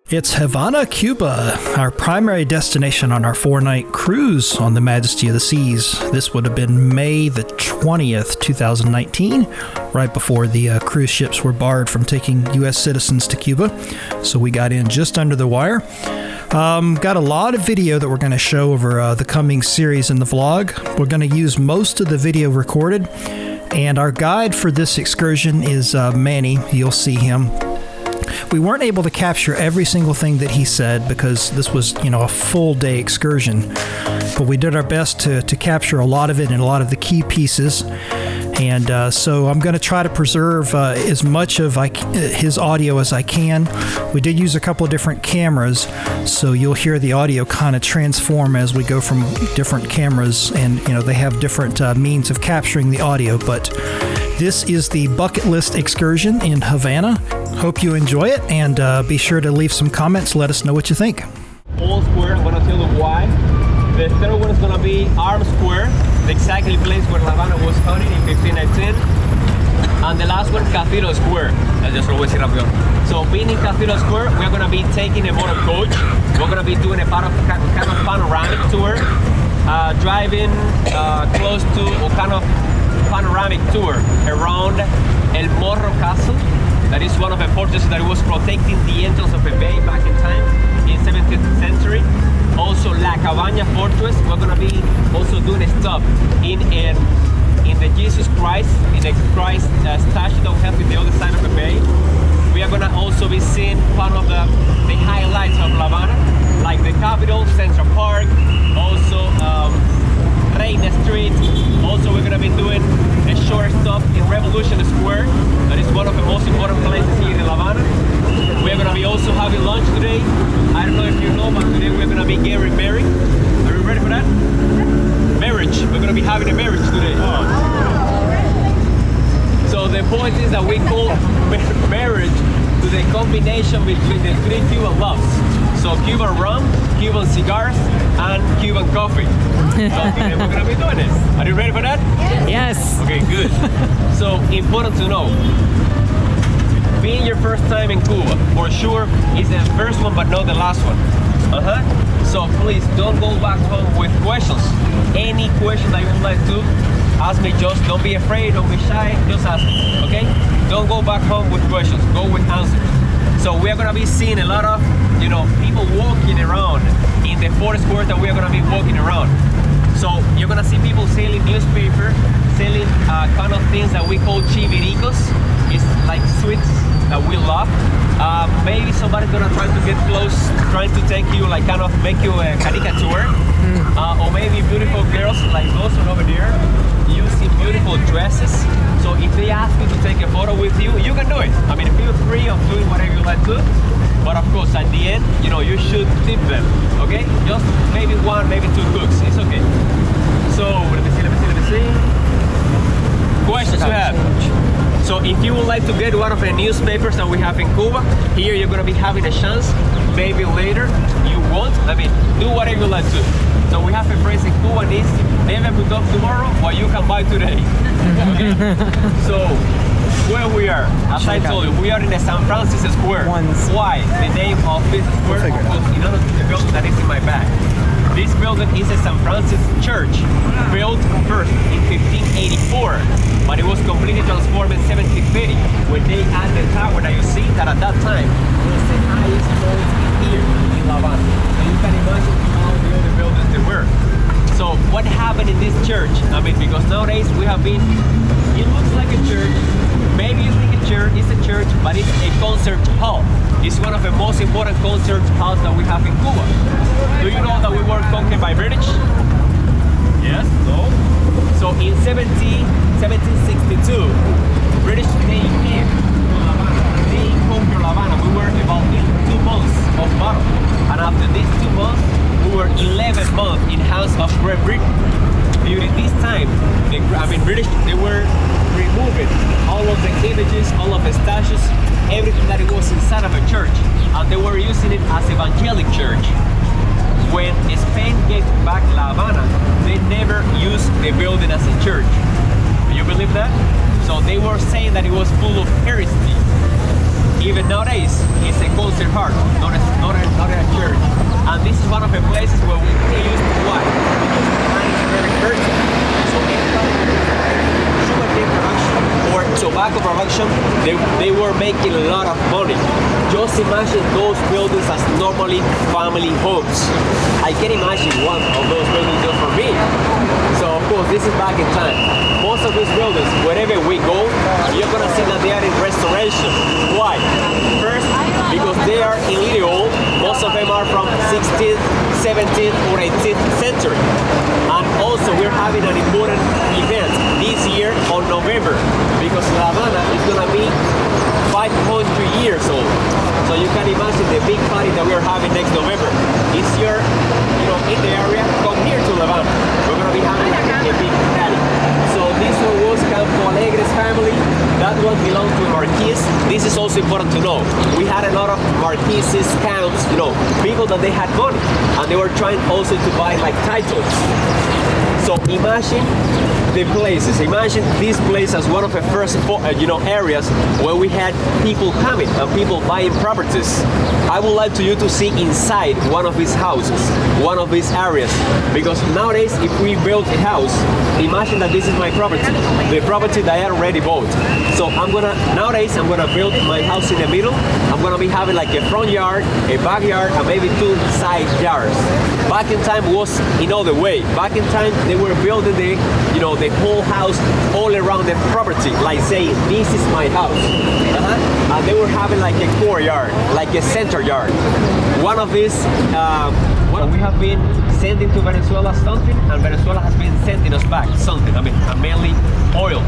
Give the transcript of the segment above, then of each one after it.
It's Havana, Cuba, our primary destination on our 4-night cruise on the Majesty of the Seas. This would have been May the 20th, 2019, right before the cruise ships were barred from taking U.S. citizens to Cuba. So we got in just under the wire. Got a lot of video that we're going to show over the coming series in the vlog. We're going to use most of the video recorded. And our guide for this excursion is Manny. You'll see him. We weren't able to capture every single thing that he said because this was, a full day excursion. But we did our best to capture a lot of it and a lot of the key pieces. And so I'm going to try to preserve as much of his audio as I can. We did use a couple of different cameras, so you'll hear the audio kind of transform as we go from different cameras. And, they have different means of capturing the audio. But this is the bucket list excursion in Havana. Hope you enjoy it, and be sure to leave some comments. Let us know what you think. All square, I'm going to tell you why. The third one is going to be Arm Square, the exact place where Havana was founded in 1519. And the last one, Cathedral Square. I just always say rápido. So being in Cathedral Square, we're going to be taking a motor coach. We're going to be doing a kind of panoramic tour, driving close to a kind of panoramic tour around El Morro Castle. That is one of the fortresses that was protecting the entrance of a bay back in time in 17th century. Also La Cabaña Fortress. We're going to be also doing a stop in the Jesus Christ, in the Christ statue that we have in the other side of the bay. We are going to also be seeing one of the highlights of La Habana, like the Capitol, Central Park, also Reina Street. Also we're going to be doing a short stop in Revolution Square. That is one of the most important places here in La Habana. We're going to be also having lunch today. I don't know if you know, but today we're going to be getting married. Are you ready for that? Marriage. We're going to be having a marriage today. So the point is that we call marriage to the combination between the three Cuban loves. So Cuban rum, Cuban cigars, and Cuban coffee. So today we're going to be doing this. Are you ready for that? Yes. Okay, good. So important to know. Being your first time in Cuba, for sure, is the first one, but not the last one. So please don't go back home with questions. Any question that you would like to ask me, just don't be afraid, don't be shy, just ask me, okay? Don't go back home with questions, go with answers. So we are gonna be seeing a lot of, people walking around in the 4 squares that we are gonna be walking around. So you're gonna see people selling newspaper, selling kind of things that we call chiviricos. It's like sweets that we love. Maybe somebody's gonna try to get close, trying to take you, like kind of make you a caricature. Or maybe beautiful girls like those one over there, using beautiful dresses. So if they ask you to take a photo with you, you can do it. I mean, feel free of doing whatever you like to. But of course, at the end, you should tip them, okay? Just maybe 1, maybe 2 cooks, it's okay. So, let me see. Questions you have? So if you would like to get one of the newspapers that we have in Cuba, here you're going to be having a chance. Maybe later you won't. I mean, do whatever you like to. So we have a phrase in Cuba, is never put up tomorrow what you can buy today. Okay? So where we are, as I told you, we are in the San Francisco Square. Why? The name of this square, because in order to the building that is in my back. This building is a San Francisco church, built first in 1584, but it was completely transformed in 1730 when they added the tower that you see that at that time was the highest point here in La Habana. And you can imagine how the other buildings they were. So what happened in this church? I mean, because nowadays we have been, it looks like a church, maybe you think it's a church, but it's a concert hall. It's one of the most important concert halls that we have in Cuba. Do you know that we were conquered by British? Yes? No? So in 1762, British came in to La Habana. They conquered La Habana. We were about 2 months of battle. And after these 2 months, we were 11 months in hands of Great Britain. During this time, British, they were removing all of the images, all of the statues, everything that it was inside of a church, and they were using it as evangelic church. When Spain gave back La Habana, they never used the building as a church. Do you believe that? So they were saying that it was full of heresy. Even nowadays, it's a concert hall, not this is one of the places where we used to why? Because the land is very fertile. So sugarcane production or tobacco production, they were making a lot of money. Just imagine those buildings as normally family homes. I can imagine one of those buildings just for me. So of course, this is back in time. Most of these buildings, wherever we go, you're gonna see that they are in restoration. Why? First, because they are really old. Most of them are from 16th, 17th, or 18th century. And also, we're having an important event this year on November, because Havana is gonna be 500 years old. So you can imagine the big party that we're having next November. If you're, in the area, come here to Havana. We're gonna be having a big party. So this one was Campo Alegre's family. That one belongs to Marquis. This is also important to know. We had a lot of Marquises, counts, people that they had money, and they were trying also to buy like titles. So imagine the places. Imagine this place as one of the first, areas where we had people coming and people buying properties. I would like you to see inside one of these houses, one of these areas, because nowadays, if we build a house, imagine that this is my property, the property that I already bought. So nowadays I'm gonna build my house in the middle. I'm gonna be having like a front yard, a backyard, and maybe 2 side yards. Back in time was another way. Back in time they were building the whole house all around the property, like saying this is my house. And they were having like a courtyard, like a center yard. One of these, we have been sending to Venezuela something, and Venezuela has been sending us back something. Mainly oil.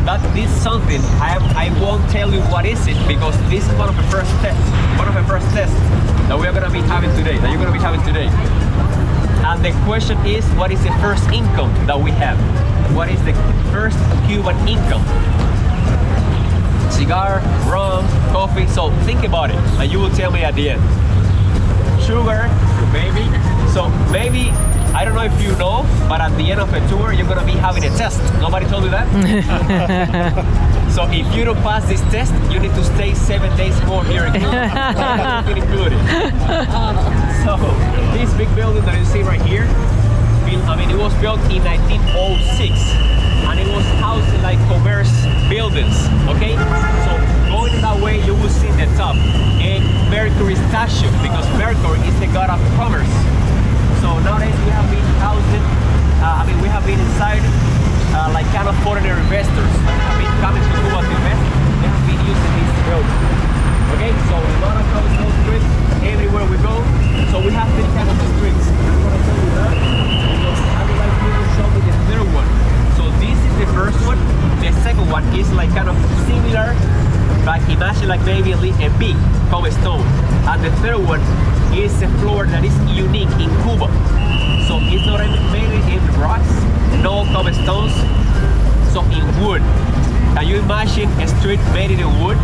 That this something, I won't tell you what is it, because this is one of the first tests that we are gonna be having today. That you're gonna be having today. And the question is, what is the first income that we have? What is the first Cuban income? Cigar, rum, coffee. So think about it, and you will tell me at the end. Sugar, maybe. So maybe, I don't know if you know, but at the end of the tour, you're gonna be having a test. Nobody told you that? So if you don't pass this test, you need to stay 7 days more here in Cuba. Included. So this big building that you see right here, it was built in 1906, and it was housed like commerce buildings. Okay, so going that way, you will see the top a Mercury statue, because Mercury is the god of commerce. So nowadays we have been housing, we have been inside like kind of foreigner investors that have been coming to Cuba to invest. They have been using this building. Okay, so a lot of those streets everywhere we go. So we have this kind of streets. I'm gonna tell you that because I would like you to show me the third one. So this is the first one. The second one is like kind of similar, but imagine like maybe a big cobblestone. And the third one is a floor that is unique in Cuba. So it's not mainly in rocks, no cobblestones, so in wood. Can you imagine a street made in wood?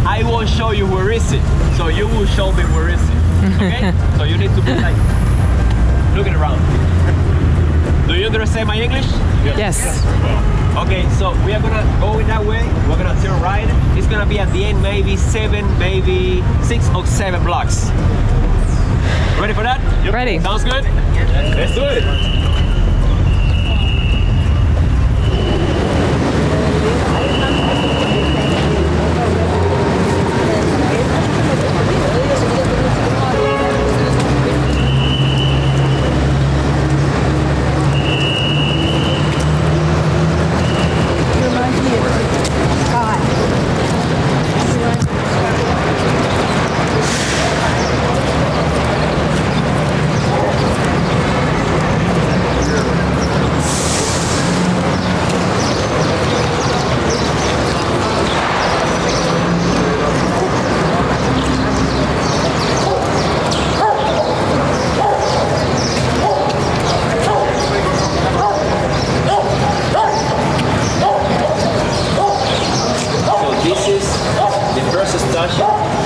I won't show you where is it, so you will show me where is it, okay? So you need to be like, looking around. Do you understand my English? Yes. Okay, so we are gonna go in that way, we're gonna turn right. It's gonna be at the end maybe 6 or 7 blocks. Ready for that? Yep. Ready. Sounds good? Let's do it.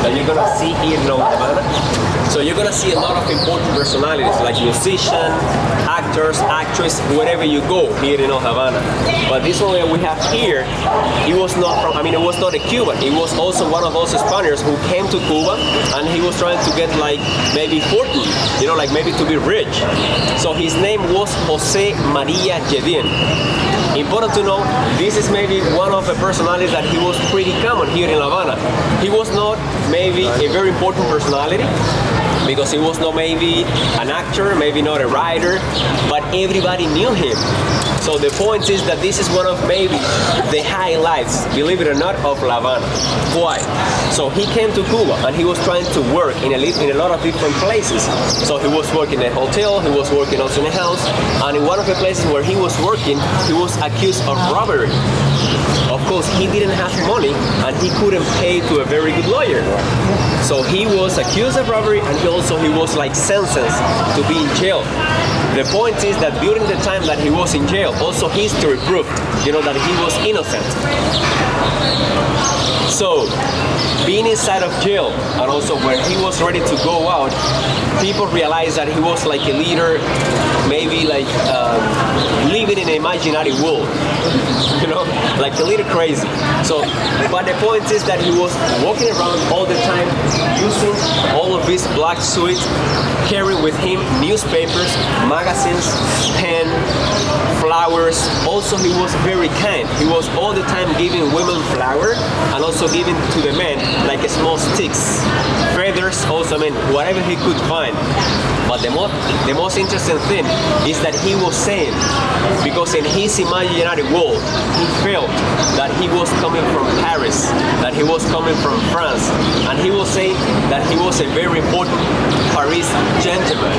That you're gonna see here in Havana. So you're gonna see a lot of important personalities like musicians, actors, actresses, wherever you go here in Havana. But this one that we have here, he was not from, it was not a Cuban. He was also one of those Spaniards who came to Cuba and he was trying to get like maybe fortune, like maybe to be rich. So his name was Jose Maria Jedin. Important to know, this is maybe one of the personalities that he was pretty common here in Havana. He was not maybe a very important personality because he was not maybe an actor, maybe not a writer, but everybody knew him. So the point is that this is one of maybe the highlights, believe it or not, of La Habana. Why? So he came to Cuba and he was trying to work in a lot of different places. So he was working in a hotel, he was working also in a house, and in one of the places where he was working, he was accused of robbery. Of course, he didn't have money and he couldn't pay to a very good lawyer. So he was accused of robbery and he was like sentenced to be in jail. The point is that during the time that he was in jail, also history proved, that he was innocent. So, being inside of jail, and also when he was ready to go out, people realized that he was like a leader, maybe like living in an imaginary world, like a little crazy. So, but the point is that he was walking around all the time, using all of his black suits, carrying with him newspapers, magazines, pen, flowers. Also, he was very kind. He was all the time giving women flowers and also giving to the men like small sticks, feathers, also whatever he could find. But the most interesting thing is that he was saying, because in his imaginary world, he felt that he was coming from Paris, that he was coming from France, and he was saying that he was a very important Paris gentleman.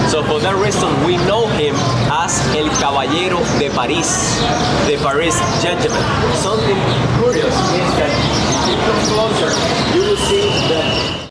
So for that reason, we know him as El Caballero de París, the Paris gentleman. Something curious is that if you come closer, you will see that